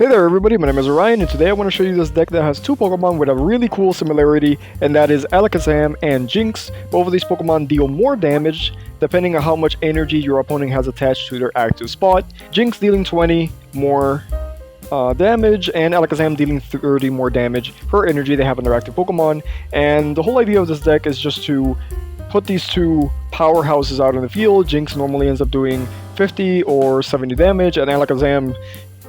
Hey there everybody, my name is Orion, and today I want to show you this deck that has two Pokemon with a really cool similarity, and that is Alakazam and Jinx. Both of these Pokemon deal more damage depending on how much energy your opponent has attached to their active spot. Jinx dealing 20 more damage, and Alakazam dealing 30 more damage per energy they have on their active Pokemon. And the whole idea of this deck is just to put these two powerhouses out in the field. Jinx normally ends up doing 50 or 70 damage, and Alakazam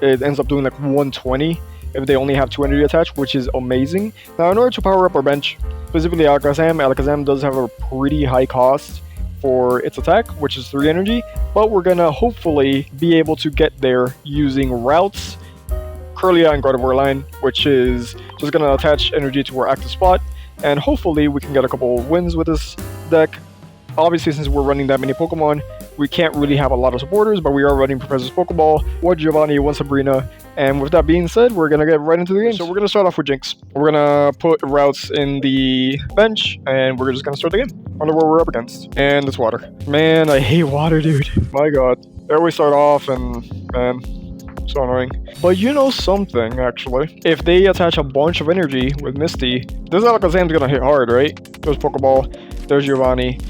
it ends up doing like 120 if they only have 2 energy attached, which is amazing. Now, in order to power up our bench, specifically Alakazam does have a pretty high cost for its attack, which is 3 energy, but we're gonna hopefully be able to get there using routes, Kirlia and Gardevoir line, which is just gonna attach energy to our active spot, and hopefully we can get a couple of wins with this deck. Obviously, since we're running that many Pokemon, we can't really have a lot of supporters, but we are running Professor's Pokeball, one Giovanni, one Sabrina, and with that being said, we're gonna get right into the game. So we're gonna start off with Jinx. We're gonna put routes in the bench, and we're just gonna start the game. Wonder what we're up against. And it's water. Man, I hate water, dude. My god. There we start off, and man, so annoying. But you know something, actually. If they attach a bunch of energy with Misty, this Alakazam's gonna hit hard, right? There's Pokeball, there's Giovanni.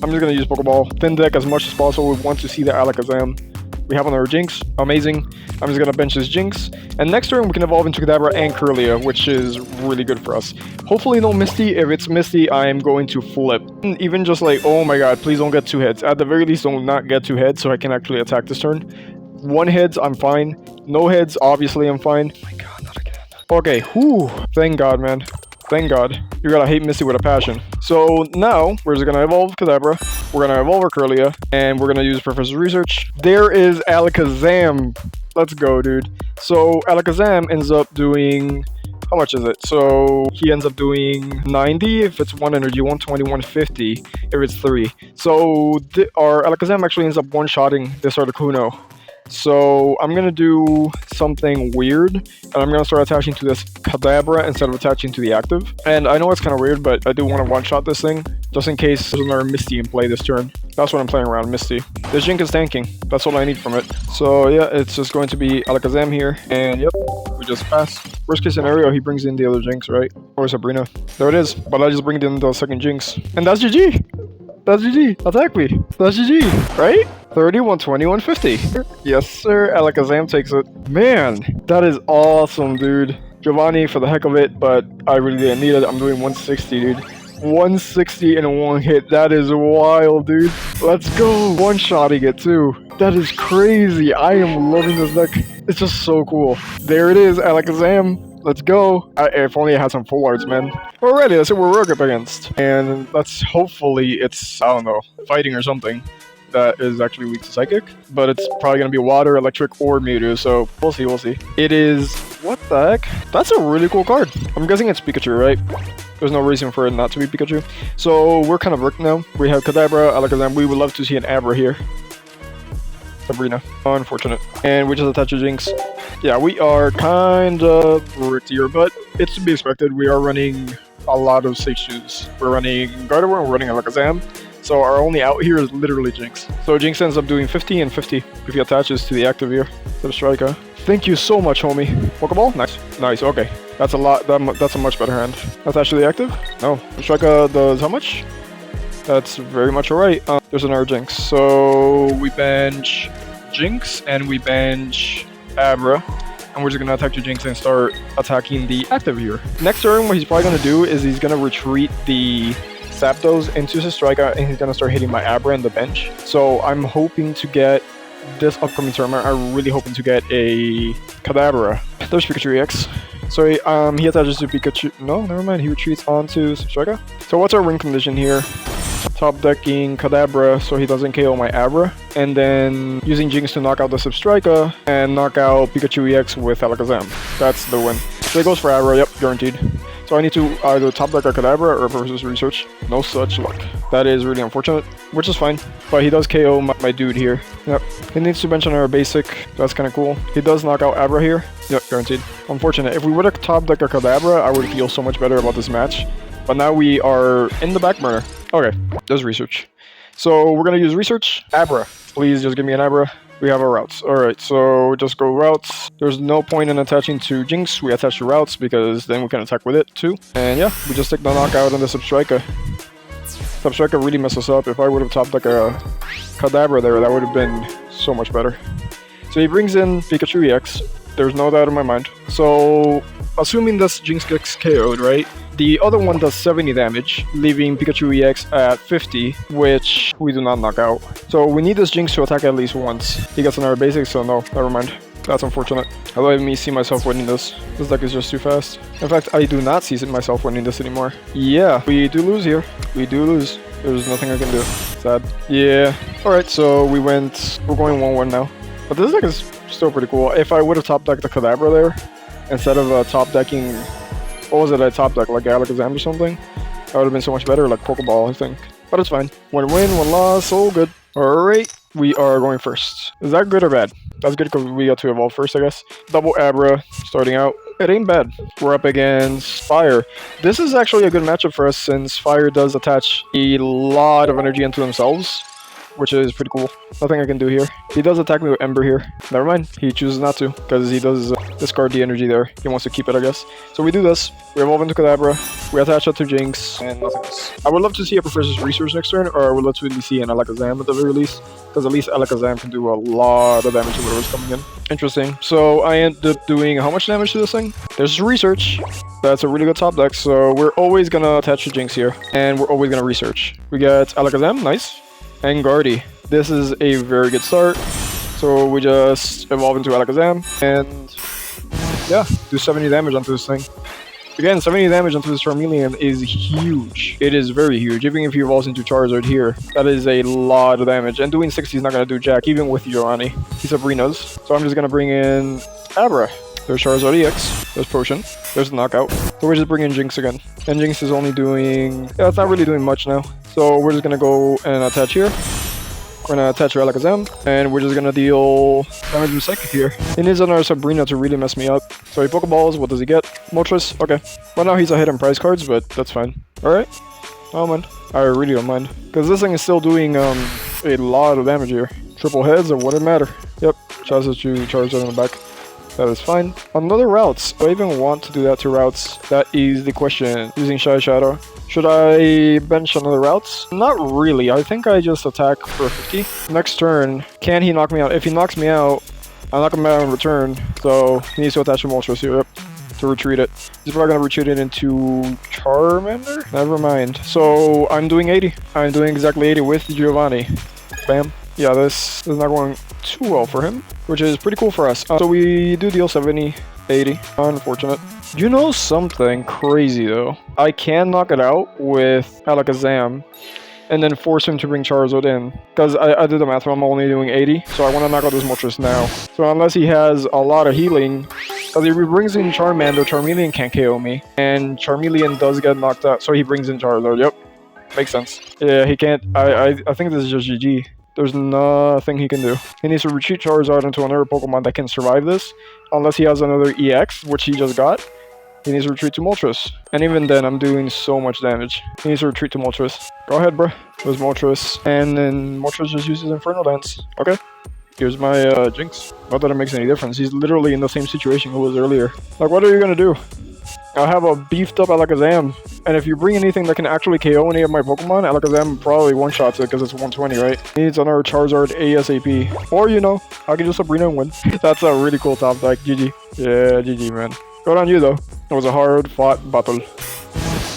I'm just gonna use Pokeball. Thin deck as much as possible. We want to see the Alakazam. We have another Jinx. Amazing. I'm just gonna bench this Jinx. And next turn we can evolve into Kadabra and Kirlia, which is really good for us. Hopefully no Misty. If it's Misty, I am going to flip. Even just like, oh my god, please don't get 2 hits. At the very least, don't not get 2 hits so I can actually attack this turn. 1 hits, I'm fine. No hits, obviously I'm fine. Oh my god, not again. Okay, whew. Thank god, man. Thank god. You gotta hate Misty with a passion. So now, we're just gonna evolve Kadabra, we're gonna evolve our Kirlia, and we're gonna use Professor's Research. There is Alakazam. Let's go, dude. So Alakazam ends up doing... how much is it? So he ends up doing 90 if it's 1 energy, 120, 150 if it's 3. So our Alakazam actually ends up one-shotting this Articuno. So I'm gonna do something weird, and I'm gonna start attaching to this Kadabra instead of attaching to the active. And I know it's kind of weird, but I do want to one-shot this thing, just in case there's another Misty in play this turn. That's what I'm playing around, Misty. This Jinx is tanking. That's all I need from it. So yeah, it's just going to be Alakazam here, and yep, we just pass. Worst case scenario, he brings in the other Jinx, right? Or Sabrina. There it is. But I just bring in the second Jinx. And that's GG! That's GG. Attack me. That's GG, right? 30, 120, 150. Yes, sir. Alakazam takes it. Man, that is awesome, dude. Giovanni for the heck of it, but I really didn't need it. I'm doing 160, dude. 160 in 1 hit. That is wild, dude. Let's go. One-shotting it, too. That is crazy. I am loving this deck. It's just so cool. There it is, Alakazam. Let's go. If only I had some full arts, man. Alrighty, let's see what we're up against. And let's hopefully it's, I don't know, fighting or something that is actually weak to Psychic. But it's probably going to be Water, Electric, or Mewtwo, so we'll see, we'll see. It is... what the heck? That's a really cool card. I'm guessing it's Pikachu, right? There's no reason for it not to be Pikachu. So we're kind of bricked now. We have Kadabra, Alakazam. We would love to see an Abra here. Sabrina. Unfortunate. And we just attach a Jinx. Yeah, we are kind of bricked here, but it's to be expected. We are running a lot of safe shoes. We're running Gardevoir, we're running Alakazam. So our only out here is literally Jinx. So Jinx ends up doing 50 and 50 if he attaches to the active here. To the striker. Thank you so much, homie. Pokeball? Nice. Nice, okay. That's a lot. That's a much better hand. Attach to the active? No. The striker does how much? That's very much alright. There's another Jinx. So we bench Jinx and we bench Abra. And we're just gonna attack the Jinx and start attacking the active here. Next turn, what he's probably gonna do is he's gonna retreat the Zapdos into his striker, and he's gonna start hitting my Abra in the bench. So I'm hoping to get this upcoming tournament. I'm really hoping to get a Kadabra. There's Pikachu EX. So he attaches to Pikachu. No, never mind. He retreats onto Striker. So what's our win condition here? Top decking Kadabra so he doesn't KO my Abra, and then using Jinx to knock out the Substrika and knock out Pikachu EX with Alakazam. That's the win. So he goes for Abra, yep, guaranteed. So I need to either top deck a Kadabra or Professor's Research. No such luck. That is really unfortunate, which is fine. But he does KO my dude here. Yep. He needs to bench on our basic. That's kind of cool. He does knock out Abra here. Yep, guaranteed. Unfortunate. If we would have top decked a Kadabra, I would feel so much better about this match. But now we are in the back burner. Okay, there's Research. So we're going to use Research. Abra. Please just give me an Abra. We have our routes. Alright, so just go routes. There's no point in attaching to Jinx. We attach to routes because then we can attack with it too. And yeah, we just take the knockout on the Substriker. Substriker really messed us up. If I would have topped like a Kadabra there, that would have been so much better. So he brings in Pikachu EX. There's no doubt in my mind. So, assuming this Jinx gets KO'd, right? The other one does 70 damage, leaving Pikachu EX at 50, which we do not knock out. So we need this Jinx to attack at least once. He gets another basic, so no, never mind. That's unfortunate. I don't even see myself winning this. This deck is just too fast. In fact, I do not see myself winning this anymore. Yeah, we do lose here. We do lose. There's nothing I can do. Sad. Yeah. Alright, so we're going 1-1 now. But this deck is still pretty cool. If I would have top decked the Kadabra there, instead of top decking, what was it I top deck, like Alakazam or something? That would have been so much better, like Pokeball, I think. But it's fine. One win, one loss, all good. Alright, we are going first. Is that good or bad? That's good because we got to evolve first, I guess. Double Abra, starting out. It ain't bad. We're up against Fire. This is actually a good matchup for us since Fire does attach a lot of energy into themselves, which is pretty cool. Nothing I can do here. He does attack me with Ember here. Never mind. He chooses not to because he does discard the energy there. He wants to keep it, I guess. So we do this. We evolve into Kadabra. We attach it to Jinx and nothing else. I would love to see a Professor's Research next turn, or I would love to really see an Alakazam at the very least, because at least Alakazam can do a lot of damage to whatever's coming in. Interesting. So I end up doing how much damage to this thing? There's Research. That's a really good top deck. So we're always going to attach to Jinx here, and we're always going to Research. We get Alakazam. Nice. And Guardy. This is a very good start. So we just evolve into Alakazam and yeah, do 70 damage onto this thing. Again, 70 damage onto this Charmeleon is huge. It is very huge. Even if he evolves into Charizard here, that is a lot of damage. And doing 60 is not going to do jack, even with Giovanni. He's Sabrina's. So I'm just going to bring in Abra. There's Charizard EX. There's Potion. There's the Knockout. So we're just bringing Jinx again. And Jinx is only doing... yeah, it's not really doing much now. So we're just going to go and attach here. We're going to attach our Alakazam, and we're just going to deal damage with Psychic here. He needs another Sabrina to really mess me up. So he Pokeballs, what does he get? Moltres, okay. Well, now he's ahead in prize cards, but that's fine. Alright. I don't mind. I really don't mind. Because this thing is still doing a lot of damage here. Triple heads, it wouldn't matter. Yep, Charizard to Charizard in the back. That is fine. Another routes. Do I even want to do that to routes? That is the question. Using Shy Shadow. Should I bench another routes? Not really. I think I just attack for 50. Next turn, can he knock me out? If he knocks me out, I'll knock him out in return. So he needs to attach a Moltres here. Yep. To retreat it. He's probably gonna retreat it into Charmander? Never mind. So I'm doing 80. I'm doing exactly 80 with Giovanni. Bam. Yeah, this is not going too well for him, which is pretty cool for us. So we do deal 70, 80. Unfortunate. You know something crazy though? I can knock it out with Alakazam and then force him to bring Charizard in. Because I did the math, I'm only doing 80, so I want to knock out this Moltres now. So unless he has a lot of healing, because if he brings in Charmander, Charmeleon can't KO me. And Charmeleon does get knocked out, so he brings in Charizard. Yep, makes sense. Yeah, he can't, I think this is just GG. There's nothing he can do. He needs to retreat Charizard into another Pokemon that can survive this. Unless he has another EX, which he just got. He needs to retreat to Moltres. And even then, I'm doing so much damage. He needs to retreat to Moltres. Go ahead, bro. There's Moltres. And then Moltres just uses Inferno Dance. Okay. Here's my Jinx. Not that it makes any difference. He's literally in the same situation he was earlier. Like, what are you gonna do? I have a beefed up Alakazam. And if you bring anything that can actually KO any of my Pokemon, Alakazam probably one-shots it because it's 120, right? He needs another Charizard ASAP. Or, you know, I can just Sabrina and win. That's a really cool top deck. GG. Yeah, GG, man. Good on you, though. It was a hard-fought battle.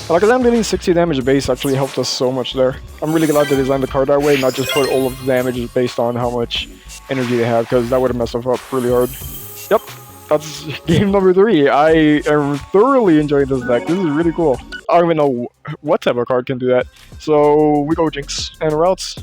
Alakazam dealing 60 damage base actually helped us so much there. I'm really glad they designed the card that way, not just put all of the damage based on how much energy they have, because that would have messed us up really hard. Yep, that's game number 3. I am thoroughly enjoying this deck. This is really cool. I don't even know what type of card can do that. So we go Jinx and routes.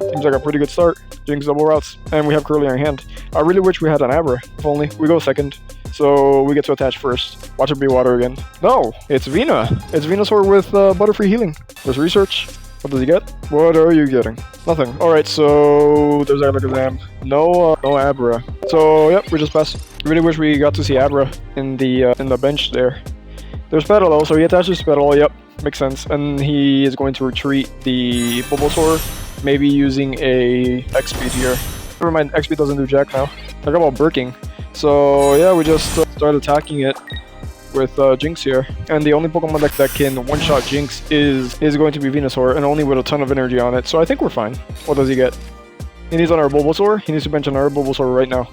Seems like a pretty good start. Jinx double routes. And we have Curly in hand. I really wish we had an Abra. If only. We go second. So we get to attach first. Watch it be water again. No, it's Vina. It's Venusaur with Butterfree Healing. There's Research. What does he get? What are you getting? Nothing. Alright, so there's Alakazam. No Abra. So yep, we just passed. Really wish we got to see Abra in the bench there. There's Petal though, so he attaches Petal. Yep, makes sense. And he is going to retreat the Bulbasaur, maybe using a X-Speed here. Never mind, XP doesn't do jack now. Talk about Birking. So yeah, we just start attacking it with Jinx here. And the only Pokemon deck that can one-shot Jinx is going to be Venusaur, and only with a ton of energy on it. So I think we're fine. What does he get? He needs another Bulbasaur. He needs to bench another Bulbasaur right now,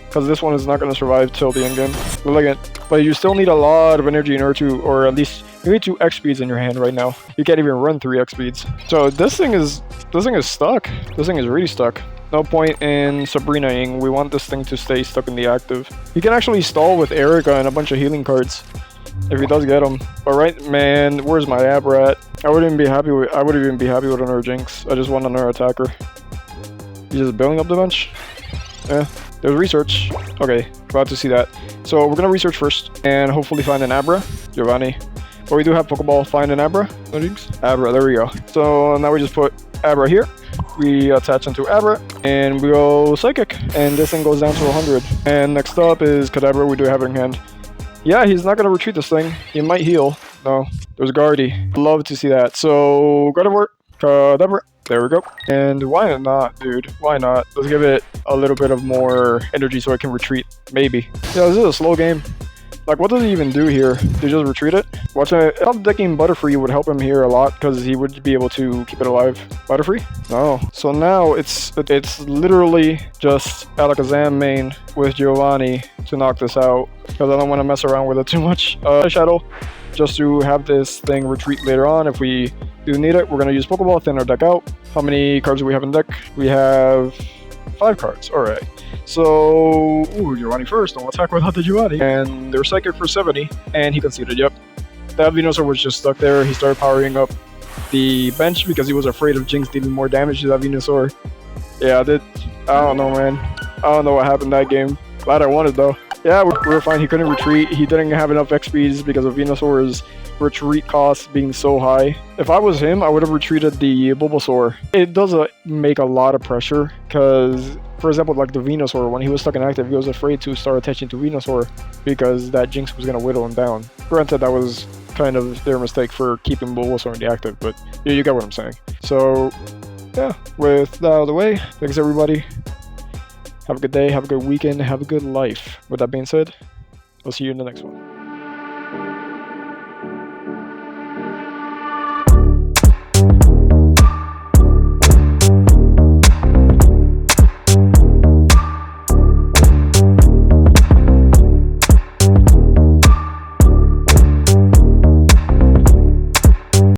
because this one is not going to survive till the end game. But you still need a lot of energy in order to, or at least you need 2 X speeds in your hand right now. You can't even run 3 X speeds. So this thing is stuck. This thing is really stuck. No point in Sabrina-ing. We want this thing to stay stuck in the active. You can actually stall with Erica and a bunch of healing cards if he does get them. But right, man, where's my Abra at? I wouldn't even be happy with another Jinx. I just want another attacker. He's just building up the bench. Yeah, there's research. Okay, about to see that. So we're gonna research first and hopefully find an Abra. Giovanni. But we do have Pokeball, find an Abra. No Jinx? Abra, there we go. So now we just put Abra here. We attach into Abra and we go Psychic. And this thing goes down to 100. And next up is Kadabra. We do have it in hand. Yeah, he's not gonna retreat this thing. He might heal. No, there's Guardy. Love to see that. So Kadabra. There we go. And why not, dude? Why not? Let's give it a little bit of more energy so it can retreat. Maybe. Yeah, this is a slow game. Like, what does he even do here? They just retreat it? Watch it. Decking Butterfree would help him here a lot because he would be able to keep it alive. Butterfree? No. So now it's literally just Alakazam main with Giovanni to knock this out because I don't want to mess around with it too much. Shadow, just to have this thing retreat later on if we do need it. We're going to use Pokeball, thin our deck out. How many cards do we have in deck? We have 5 cards. Alright. So, Giovanni first. Don't attack without the Giovanni. And they're Psychic for 70. And he conceded, yep. That Venusaur was just stuck there. He started powering up the bench because he was afraid of Jinx dealing more damage to that Venusaur. Yeah, I don't know, man. I don't know what happened that game. Glad I won it, though. Yeah, we were fine. He couldn't retreat. He didn't have enough XPs because of Venusaur's retreat costs being so high. If I was him, I would have retreated the Bulbasaur. It does make a lot of pressure because, for example, like the Venusaur, when he was stuck inactive, he was afraid to start attaching to Venusaur because that Jinx was going to whittle him down. Granted, that was kind of their mistake for keeping Bulbasaur in the active, but you get what I'm saying. So, yeah, with that out of the way, thanks everybody. Have a good day, have a good weekend, have a good life. With that being said, I'll see you in the next one.